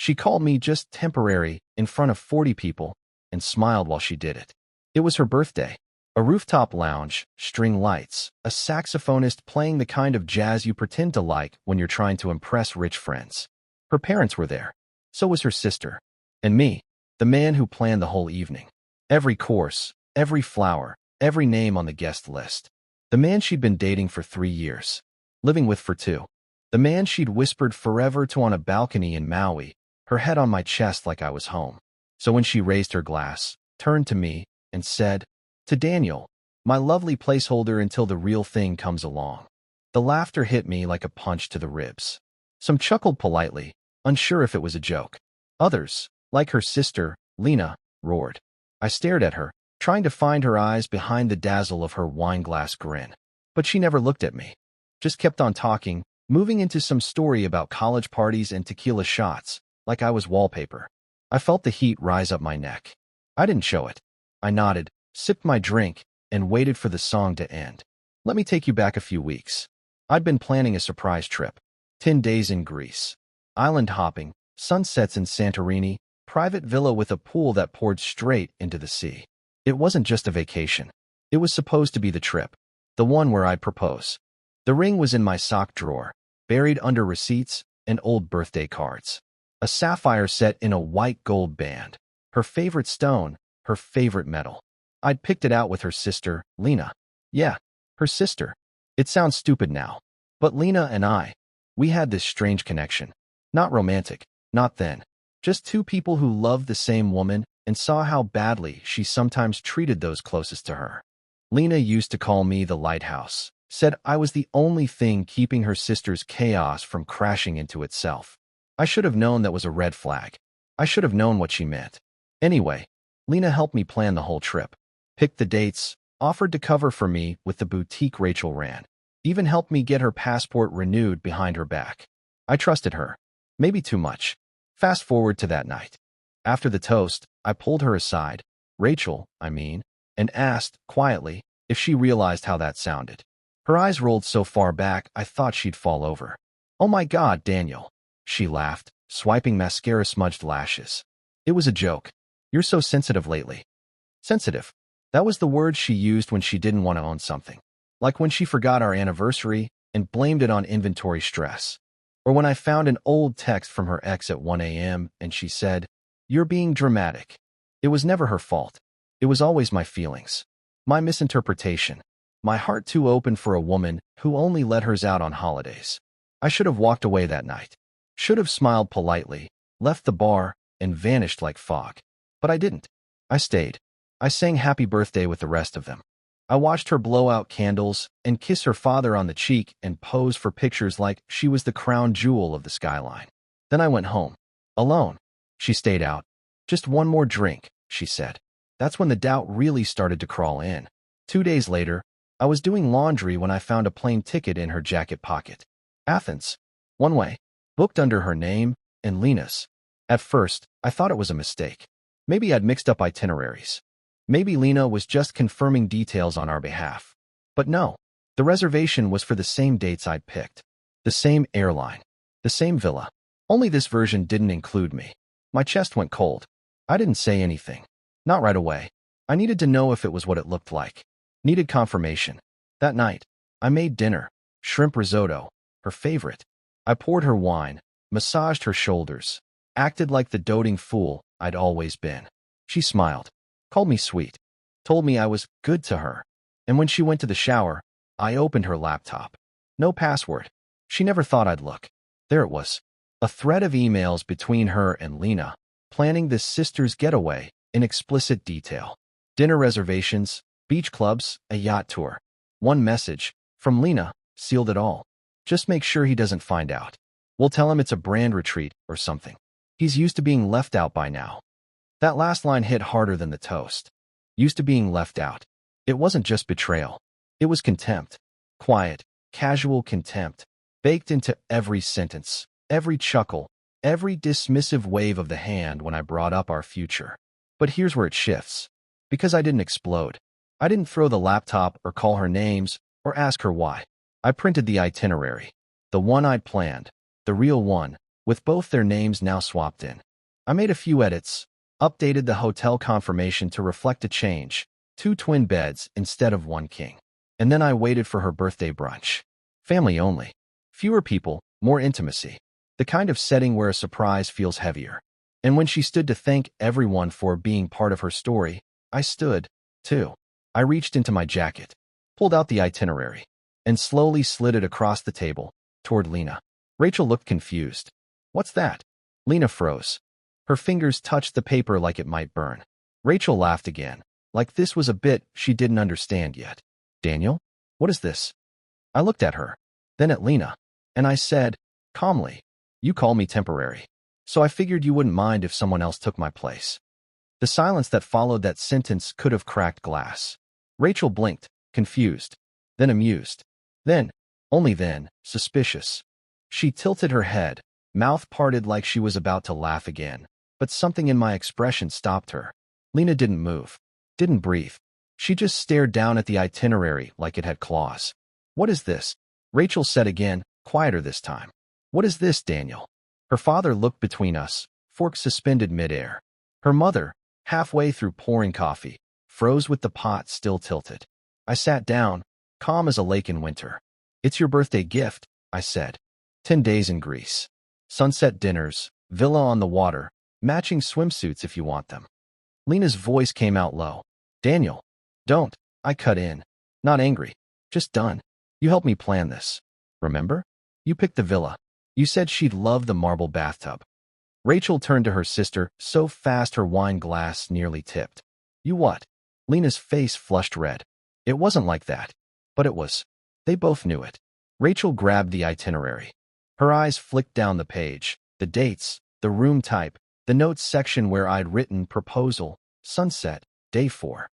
She called me just temporary in front of 40 people and smiled while she did it. It was her birthday. A rooftop lounge, string lights, a saxophonist playing the kind of jazz you pretend to like when you're trying to impress rich friends. Her parents were there. So was her sister. And me, the man who planned the whole evening. Every course, every flower, every name on the guest list. The man she'd been dating for 3 years. Living with for 2. The man she'd whispered forever to on a balcony in Maui, her head on my chest like I was home. So when she raised her glass, turned to me, and said, "To Daniel, my lovely placeholder until the real thing comes along." The laughter hit me like a punch to the ribs. Some chuckled politely, unsure if it was a joke. Others, like her sister, Lena, roared. I stared at her, trying to find her eyes behind the dazzle of her wine-glass grin. But she never looked at me. Just kept on talking, moving into some story about college parties and tequila shots, like I was wallpaper. I felt the heat rise up my neck. I didn't show it. I nodded, sipped my drink, and waited for the song to end. Let me take you back a few weeks. I'd been planning a surprise trip. 10 days in Greece. Island hopping, sunsets in Santorini, private villa with a pool that poured straight into the sea. It wasn't just a vacation. It was supposed to be the trip. The one where I'd propose. The ring was in my sock drawer, buried under receipts and old birthday cards. A sapphire set in a white gold band. Her favorite stone, her favorite metal. I'd picked it out with her sister, Lena. Yeah, her sister. It sounds stupid now. But Lena and we had this strange connection. Not romantic, not then. Just 2 people who loved the same woman and saw how badly she sometimes treated those closest to her. Lena used to call me the lighthouse, said I was the only thing keeping her sister's chaos from crashing into itself. I should have known that was a red flag. I should have known what she meant. Anyway, Lena helped me plan the whole trip. Picked the dates, offered to cover for me with the boutique Rachel ran. Even helped me get her passport renewed behind her back. I trusted her. Maybe too much. Fast forward to that night. After the toast, I pulled her aside, Rachel, and asked, quietly, if she realized how that sounded. Her eyes rolled so far back I thought she'd fall over. "Oh my God, Daniel," she laughed, swiping mascara-smudged lashes. It was a joke. "You're so sensitive lately." Sensitive. That was the word she used when she didn't want to own something. Like when she forgot our anniversary and blamed it on inventory stress. Or when I found an old text from her ex at 1 a.m. and she said, "You're being dramatic." It was never her fault. It was always my feelings. My misinterpretation. My heart too open for a woman who only let hers out on holidays. I should have walked away that night. Should have smiled politely, left the bar, and vanished like fog. But I didn't. I stayed. I sang happy birthday with the rest of them. I watched her blow out candles and kiss her father on the cheek and pose for pictures like she was the crown jewel of the skyline. Then I went home. Alone. She stayed out. "Just one more drink," she said. That's when the doubt really started to crawl in. 2 days later, I was doing laundry when I found a plane ticket in her jacket pocket. Athens. One way. Booked under her name and Lena's. At first, I thought it was a mistake. Maybe I'd mixed up itineraries. Maybe Lena was just confirming details on our behalf. But no, the reservation was for the same dates I'd picked. The same airline. The same villa. Only this version didn't include me. My chest went cold. I didn't say anything. Not right away. I needed to know if it was what it looked like. Needed confirmation. That night, I made dinner. Shrimp risotto. Her favorite. I poured her wine, massaged her shoulders, acted like the doting fool I'd always been. She smiled. Called me sweet, told me I was good to her, and when she went to the shower, I opened her laptop. No password. She never thought I'd look. There it was. A thread of emails between her and Lena, planning this sister's getaway in explicit detail. Dinner reservations, beach clubs, a yacht tour. One message, from Lena, sealed it all. "Just make sure he doesn't find out. We'll tell him it's a brand retreat or something. He's used to being left out by now." That last line hit harder than the toast. Used to being left out. It wasn't just betrayal. It was contempt. Quiet, casual contempt, baked into every sentence, every chuckle, every dismissive wave of the hand when I brought up our future. But here's where it shifts. Because I didn't explode. I didn't throw the laptop or call her names or ask her why. I printed the itinerary. The one I'd planned. The real one. with both their names now swapped in. I made a few edits, updated the hotel confirmation to reflect a change, 2 twin beds instead of 1 king. And then I waited for her birthday brunch. Family only. Fewer people, more intimacy. The kind of setting where a surprise feels heavier. And when she stood to thank everyone for being part of her story, I stood, too. I reached into my jacket, pulled out the itinerary, and slowly slid it across the table, toward Lena. Rachel looked confused. What's that? Lena froze. Her fingers touched the paper like it might burn. Rachel laughed again, like this was a bit she didn't understand yet. Daniel? What is this? I looked at her, then at Lena, and I said, calmly, you call me temporary, so I figured you wouldn't mind if someone else took my place. The silence that followed that sentence could have cracked glass. Rachel blinked, confused, then amused, then, only then, suspicious. She tilted her head, mouth parted like she was about to laugh again, but something in my expression stopped her. Lena didn't move, didn't breathe. She just stared down at the itinerary like it had claws. What is this? Rachel said again, quieter this time. What is this, Daniel? Her father looked between us, fork suspended midair. Her mother, halfway through pouring coffee, froze with the pot still tilted. I sat down, calm as a lake in winter. It's your birthday gift, I said. 10 days in Greece. Sunset dinners, villa on the water, matching swimsuits if you want them. Lena's voice came out low. Daniel. Don't, I cut in. Not angry. Just done. You helped me plan this. Remember? You picked the villa. You said she'd love the marble bathtub. Rachel turned to her sister, so fast her wine glass nearly tipped. You what? Lena's face flushed red. It wasn't like that. But it was. They both knew it. Rachel grabbed the itinerary. Her eyes flicked down the page, the dates, the room type, the notes section where I'd written proposal, sunset, day 4.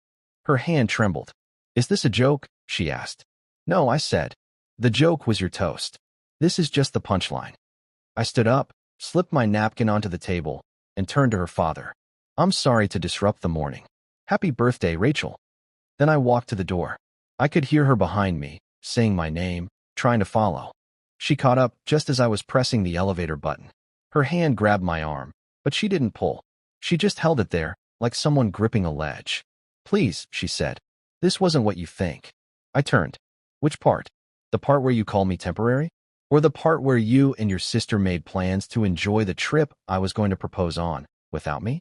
Her hand trembled. Is this a joke? She asked. No, I said. The joke was your toast. This is just the punchline. I stood up, slipped my napkin onto the table, and turned to her father. I'm sorry to disrupt the morning. Happy birthday, Rachel. Then I walked to the door. I could hear her behind me, saying my name, trying to follow. She caught up just as I was pressing the elevator button. Her hand grabbed my arm, but she didn't pull. She just held it there, like someone gripping a ledge. Please, she said. This wasn't what you think. I turned. Which part? The part where you call me temporary? Or the part where you and your sister made plans to enjoy the trip I was going to propose on, without me?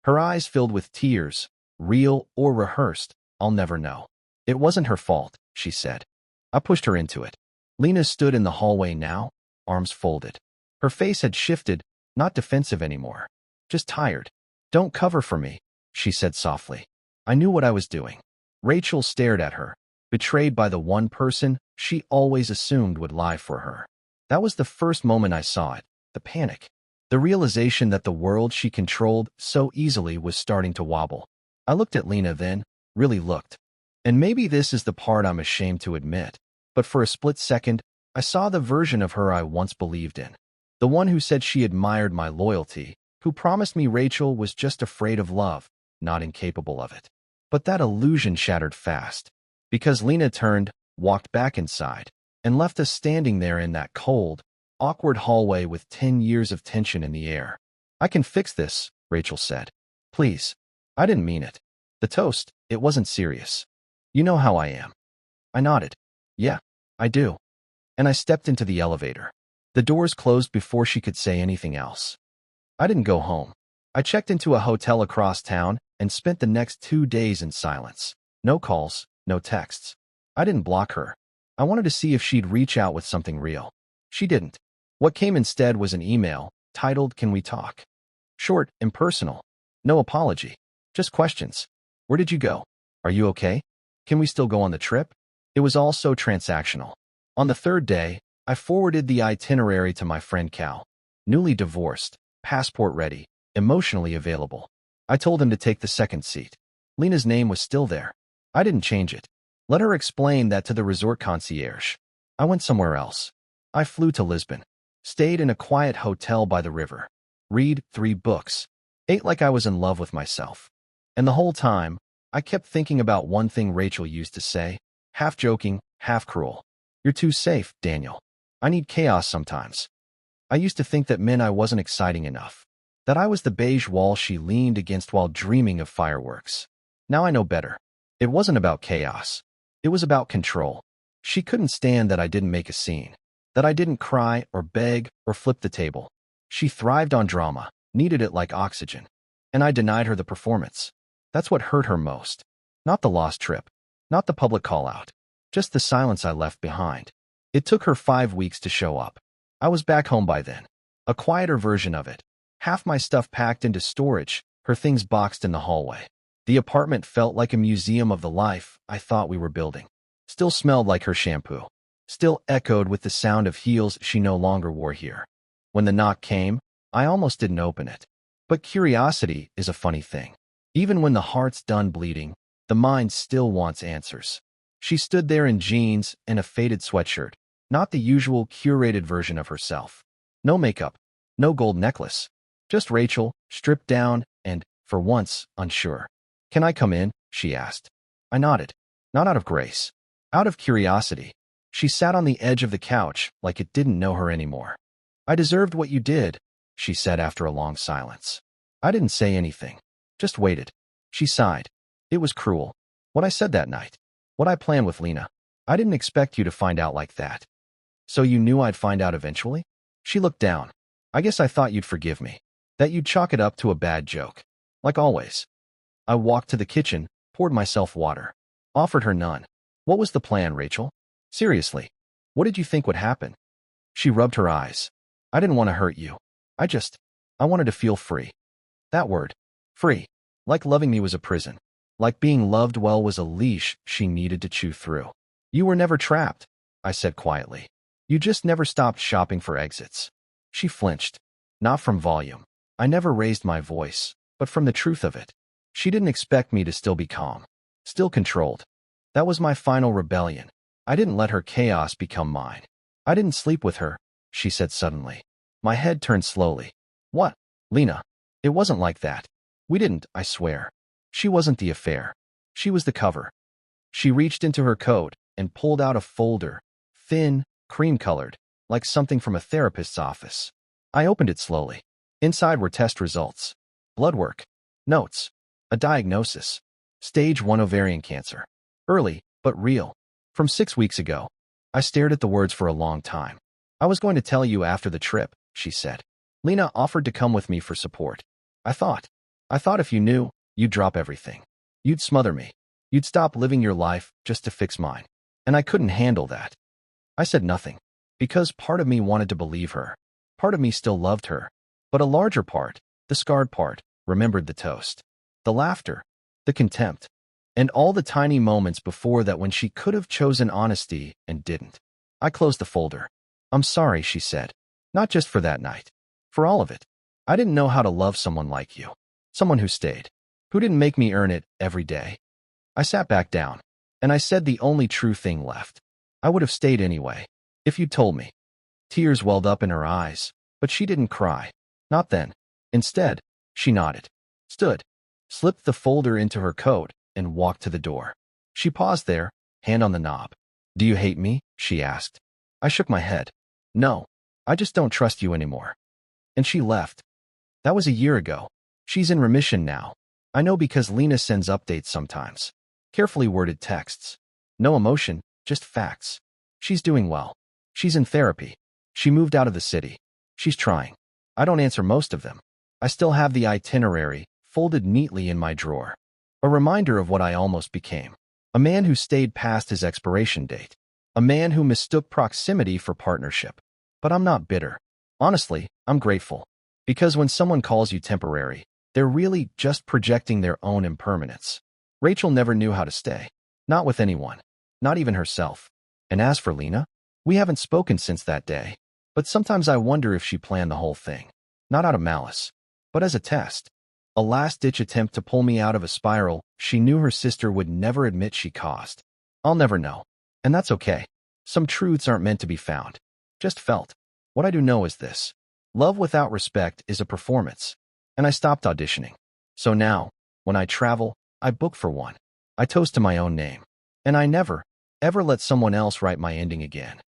Her eyes filled with tears, real or rehearsed, I'll never know. It wasn't her fault, she said. I pushed her into it. Lena stood in the hallway now, arms folded. Her face had shifted, not defensive anymore, just tired. Don't cover for me, she said softly. I knew what I was doing. Rachel stared at her, betrayed by the one person she always assumed would lie for her. That was the first moment I saw it, the panic. The realization that the world she controlled so easily was starting to wobble. I looked at Lena then, really looked. And maybe this is the part I'm ashamed to admit, but for a split second, I saw the version of her I once believed in. The one who said she admired my loyalty, who promised me Rachel was just afraid of love, not incapable of it. But that illusion shattered fast, because Lena turned, walked back inside, and left us standing there in that cold, awkward hallway with 10 years of tension in the air. I can fix this, Rachel said. Please. I didn't mean it. The toast, it wasn't serious. You know how I am. I nodded. Yeah, I do. And I stepped into the elevator. The doors closed before she could say anything else. I didn't go home. I checked into a hotel across town and spent the next 2 days in silence. No calls, no texts. I didn't block her. I wanted to see if she'd reach out with something real. She didn't. What came instead was an email, titled, Can We Talk? Short, impersonal. No apology. Just questions. Where did you go? Are you okay? Can we still go on the trip? It was all so transactional. On the 3rd day, I forwarded the itinerary to my friend Cal. Newly divorced, passport ready, emotionally available. I told him to take the 2nd seat. Lena's name was still there. I didn't change it. Let her explain that to the resort concierge. I went somewhere else. I flew to Lisbon. Stayed in a quiet hotel by the river. Read 3 books. Ate like I was in love with myself. And the whole time, I kept thinking about one thing Rachel used to say, half joking, half cruel. You're too safe, Daniel. I need chaos sometimes. I used to think that meant I wasn't exciting enough, that I was the beige wall she leaned against while dreaming of fireworks. Now I know better. It wasn't about chaos. It was about control. She couldn't stand that I didn't make a scene, that I didn't cry or beg or flip the table. She thrived on drama, needed it like oxygen, and I denied her the performance. That's what hurt her most. Not the lost trip, not the public call-out, just the silence I left behind. It took her 5 weeks to show up. I was back home by then. A quieter version of it. Half my stuff packed into storage, her things boxed in the hallway. The apartment felt like a museum of the life I thought we were building. Still smelled like her shampoo. Still echoed with the sound of heels she no longer wore here. When the knock came, I almost didn't open it. But curiosity is a funny thing. Even when the heart's done bleeding, the mind still wants answers. She stood there in jeans and a faded sweatshirt, not the usual curated version of herself. No makeup, no gold necklace. Just Rachel, stripped down and, for once, unsure. "Can I come in?" she asked. I nodded. Not out of grace. Out of curiosity. She sat on the edge of the couch like it didn't know her anymore. "I deserved what you did," she said after a long silence. I didn't say anything. Just waited. She sighed. "It was cruel. What I said that night. What I planned with Lena. I didn't expect you to find out like that." "So you knew I'd find out eventually?" She looked down. "I guess I thought you'd forgive me. That you'd chalk it up to a bad joke. Like always." I walked to the kitchen, poured myself water. Offered her none. "What was the plan, Rachel? Seriously. What did you think would happen?" She rubbed her eyes. "I didn't want to hurt you. I wanted to feel free." That word. Free. Like loving me was a prison. Like being loved well was a leash she needed to chew through. "You were never trapped," I said quietly. "You just never stopped shopping for exits." She flinched. Not from volume. I never raised my voice, but from the truth of it. She didn't expect me to still be calm. Still controlled. That was my final rebellion. I didn't let her chaos become mine. "I didn't sleep with her," she said suddenly. My head turned slowly. "What? Lena, it wasn't like that. We didn't, I swear. She wasn't the affair. She was the cover." She reached into her coat and pulled out a folder, thin, cream-colored, like something from a therapist's office. I opened it slowly. Inside were test results. Blood work. Notes. A diagnosis. Stage 1 ovarian cancer. Early, but real. From 6 weeks ago. I stared at the words for a long time. "I was going to tell you after the trip," she said. "Lena offered to come with me for support. I thought if you knew, you'd drop everything. You'd smother me. You'd stop living your life just to fix mine." And I couldn't handle that. I said nothing. Because part of me wanted to believe her. Part of me still loved her. But a larger part, the scarred part, remembered the toast. The laughter. The contempt. And all the tiny moments before that when she could have chosen honesty and didn't. I closed the folder. "I'm sorry," she said. "Not just for that night. For all of it. I didn't know how to love someone like you. Someone who stayed. Who didn't make me earn it every day." I sat back down. And I said the only true thing left. "I would have stayed anyway. If you'd told me." Tears welled up in her eyes. But she didn't cry. Not then. Instead, she nodded. Stood. Slipped the folder into her coat and walked to the door. She paused there, hand on the knob. "Do you hate me?" she asked. I shook my head. "No. I just don't trust you anymore." And she left. That was a year ago. She's in remission now. I know because Lena sends updates sometimes. Carefully worded texts. No emotion, just facts. She's doing well. She's in therapy. She moved out of the city. She's trying. I don't answer most of them. I still have the itinerary folded neatly in my drawer. A reminder of what I almost became. A man who stayed past his expiration date. A man who mistook proximity for partnership. But I'm not bitter. Honestly, I'm grateful. Because when someone calls you temporary, they're really just projecting their own impermanence. Rachel never knew how to stay. Not with anyone. Not even herself. And as for Lena, we haven't spoken since that day. But sometimes I wonder if she planned the whole thing. Not out of malice, but as a test. A last-ditch attempt to pull me out of a spiral she knew her sister would never admit she caused. I'll never know. And that's okay. Some truths aren't meant to be found. Just felt. What I do know is this. Love without respect is a performance. And I stopped auditioning. So now, when I travel, I book for one. I toast to my own name. And I never, ever let someone else write my ending again.